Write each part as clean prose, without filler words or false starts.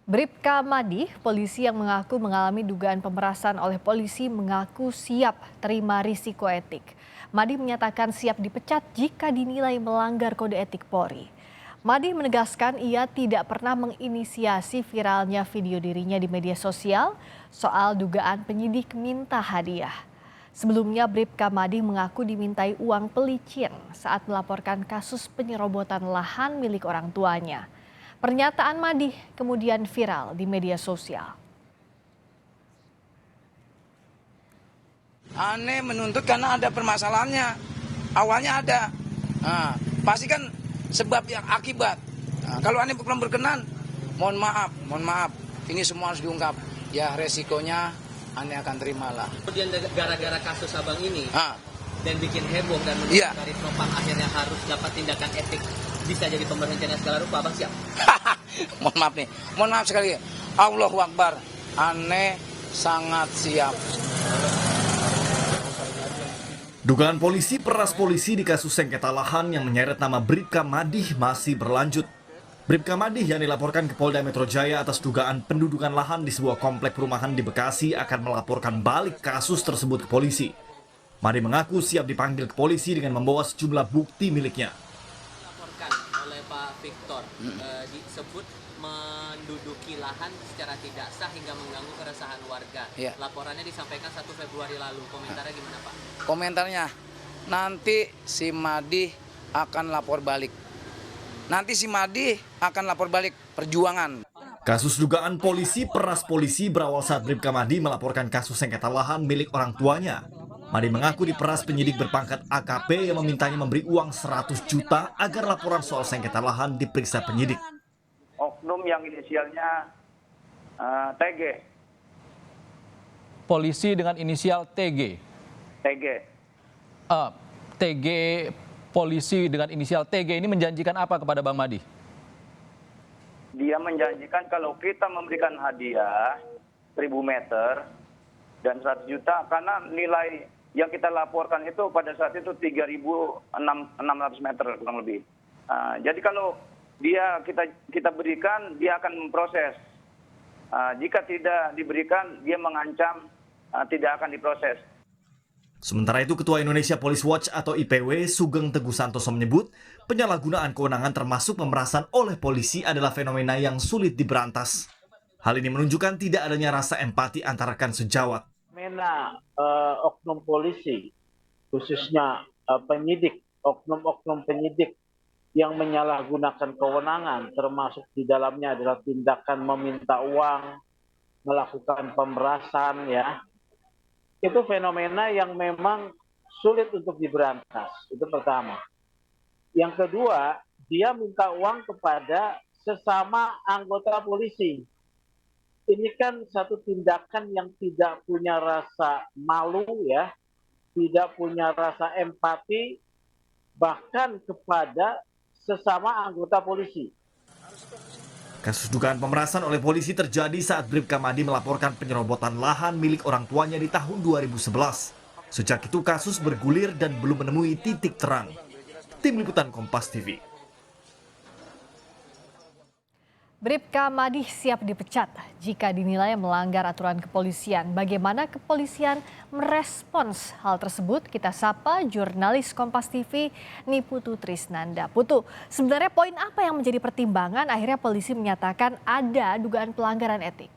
Bribka Madi, polisi yang mengaku mengalami dugaan pemerasan oleh polisi mengaku siap terima risiko etik. Madi menyatakan siap dipecat jika dinilai melanggar kode etik Polri. Madi menegaskan ia tidak pernah menginisiasi viralnya video dirinya di media sosial soal dugaan penyidik minta hadiah. Sebelumnya Bribka Madi mengaku dimintai uang pelicin saat melaporkan kasus penyerobotan lahan milik orang tuanya. Pernyataan Madi kemudian viral di media sosial. Aneh menuntut karena ada permasalahannya. Awalnya ada. Nah, pasti kan sebab yang akibat. Nah, kalau aneh belum berkenan, mohon maaf. Ini semua harus diungkap. Ya resikonya aneh akan terimalah. Kemudian gara-gara kasus abang ini dan bikin heboh dan dari penumpang akhirnya harus dapat tindakan etik, bisa jadi pemberhentian segala rupa, abang siap? Mohon maaf sekali. Allahu Akbar. Aneh sangat siap. Dugaan polisi peras polisi di kasus sengketa lahan yang menyeret nama Bribka Madi masih berlanjut. Bribka Madi yang dilaporkan ke Polda Metro Jaya atas dugaan pendudukan lahan di sebuah komplek perumahan di Bekasi akan melaporkan balik kasus tersebut ke polisi. Madi mengaku siap dipanggil ke polisi dengan membawa sejumlah bukti miliknya. Dilaporkan oleh Pak Victor, disebut menduduki lahan secara tidak sah hingga mengganggu keresahan warga. Ya. Laporannya disampaikan 1 Februari lalu. Komentarnya gimana, Pak? Komentarnya, nanti si Madi akan lapor balik. Perjuangan. Kasus dugaan polisi peras polisi berawal saat Bribka Madi melaporkan kasus sengketa lahan milik orang tuanya. Madi mengaku diperas penyidik berpangkat AKP yang memintanya memberi uang 100 juta agar laporan soal sengketa lahan diperiksa penyidik. Oknum yang inisialnya TG. Polisi dengan inisial TG. TG polisi dengan inisial TG ini menjanjikan apa kepada Bang Madi? Dia menjanjikan kalau kita memberikan hadiah 1.000 meter dan 100 juta karena nilai yang kita laporkan itu pada saat itu 3.600 meter kurang lebih. Jadi kalau kita berikan, dia akan memproses. Jika tidak diberikan, dia mengancam tidak akan diproses. Sementara itu, Ketua Indonesia Police Watch atau IPW Sugeng Teguh Santoso menyebut penyalahgunaan kewenangan termasuk pemerasan oleh polisi adalah fenomena yang sulit diberantas. Hal ini menunjukkan tidak adanya rasa empati antara rekan sejawat. Oknum polisi, khususnya oknum penyidik yang menyalahgunakan kewenangan, termasuk di dalamnya adalah tindakan meminta uang, melakukan pemerasan, ya. Itu fenomena yang memang sulit untuk diberantas. Itu pertama. Yang kedua, dia minta uang kepada sesama anggota polisi. Ini kan satu tindakan yang tidak punya rasa malu, ya, tidak punya rasa empati, bahkan kepada sesama anggota polisi. Kasus dugaan pemerasan oleh polisi terjadi saat Bribka Madi melaporkan penyerobotan lahan milik orang tuanya di tahun 2011. Sejak itu kasus bergulir dan belum menemui titik terang. Tim Liputan Kompas TV. Bribka Madi siap dipecat jika dinilai melanggar aturan kepolisian. Bagaimana kepolisian merespons hal tersebut? Kita sapa jurnalis Kompas TV Niputu Trisnanda. Putu, sebenarnya poin apa yang menjadi pertimbangan akhirnya polisi menyatakan ada dugaan pelanggaran etik?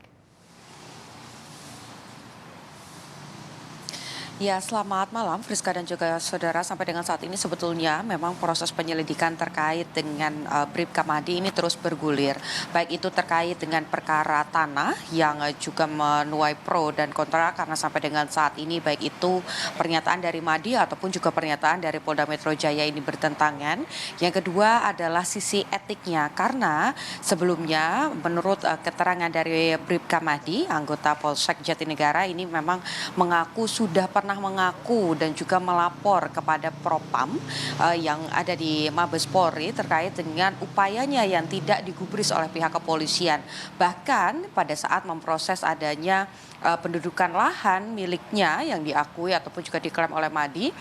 Ya, selamat malam Friska dan juga saudara. Sampai dengan saat ini sebetulnya memang proses penyelidikan terkait dengan Bribka Madi ini terus bergulir. Baik itu terkait dengan perkara tanah yang juga menuai pro dan kontra karena sampai dengan saat ini baik itu pernyataan dari Madi ataupun juga pernyataan dari Polda Metro Jaya ini bertentangan. Yang kedua adalah sisi etiknya karena sebelumnya menurut keterangan dari Bribka Madi, anggota Polsek Jatinegara ini memang mengaku sudah pernah mengaku dan juga melapor kepada Propam yang ada di Mabes Polri terkait dengan upayanya yang tidak digubris oleh pihak kepolisian. Bahkan pada saat memproses adanya pendudukan lahan miliknya yang diakui ataupun juga diklaim oleh Madi,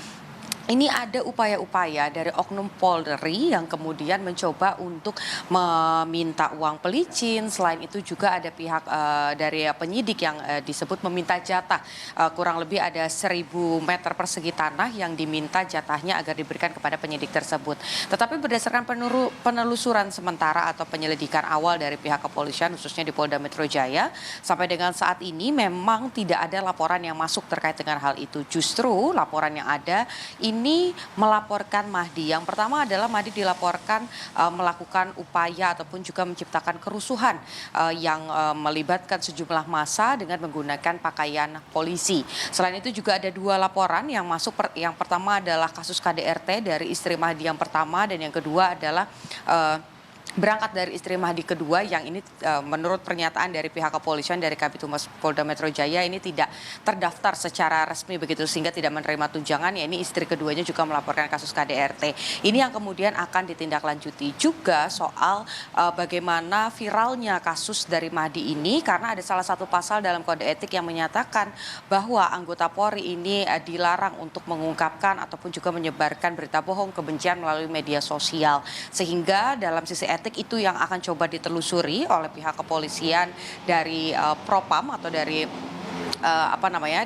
ini ada upaya-upaya dari oknum Polri yang kemudian mencoba untuk meminta uang pelicin. Selain itu juga ada pihak dari penyidik yang disebut meminta jatah. Kurang lebih ada 1.000 meter persegi tanah yang diminta jatahnya agar diberikan kepada penyidik tersebut. Tetapi berdasarkan penelusuran sementara atau penyelidikan awal dari pihak kepolisian khususnya di Polda Metro Jaya, sampai dengan saat ini memang tidak ada laporan yang masuk terkait dengan hal itu. Justru laporan yang ada ini melaporkan Mahdi. Yang pertama adalah Mahdi dilaporkan melakukan upaya ataupun juga menciptakan kerusuhan yang melibatkan sejumlah massa dengan menggunakan pakaian polisi. Selain itu juga ada 2 laporan yang masuk. Yang pertama adalah kasus KDRT dari istri Mahdi yang pertama, dan yang kedua adalah berangkat dari istri Mahdi kedua yang ini menurut pernyataan dari pihak kepolisian dari Kabid Humas Polda Metro Jaya ini tidak terdaftar secara resmi begitu sehingga tidak menerima tunjangan. Ya, ini istri keduanya juga melaporkan kasus KDRT. Ini yang kemudian akan ditindaklanjuti juga soal bagaimana viralnya kasus dari Mahdi ini, karena ada salah satu pasal dalam kode etik yang menyatakan bahwa anggota Polri ini dilarang untuk mengungkapkan ataupun juga menyebarkan berita bohong, kebencian melalui media sosial. Sehingga dalam sisi etik itu yang akan coba ditelusuri oleh pihak kepolisian dari Propam atau dari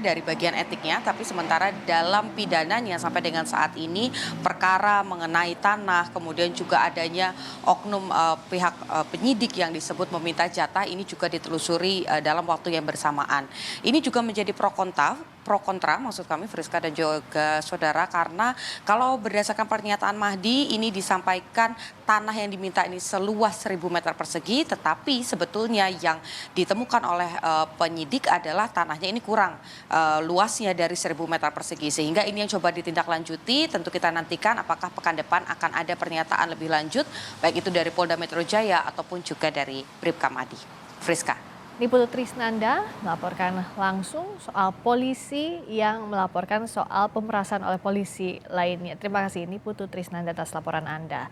dari bagian etiknya. Tapi sementara dalam pidananya sampai dengan saat ini perkara mengenai tanah, kemudian juga adanya oknum pihak penyidik yang disebut meminta jatah ini juga ditelusuri dalam waktu yang bersamaan. Ini juga menjadi pro kontra maksud kami Friska dan juga saudara, karena kalau berdasarkan pernyataan Mahdi ini disampaikan tanah yang diminta ini seluas 1.000 meter persegi, tetapi sebetulnya yang ditemukan oleh penyidik adalah tanahnya ini kurang luasnya dari 1.000 meter persegi, sehingga ini yang coba ditindaklanjuti. Tentu kita nantikan apakah pekan depan akan ada pernyataan lebih lanjut baik itu dari Polda Metro Jaya ataupun juga dari Bribka Mahdi. Friska. Niputu Trisnanda melaporkan langsung soal polisi yang melaporkan soal pemerasan oleh polisi lainnya. Terima kasih Niputu Trisnanda atas laporan Anda.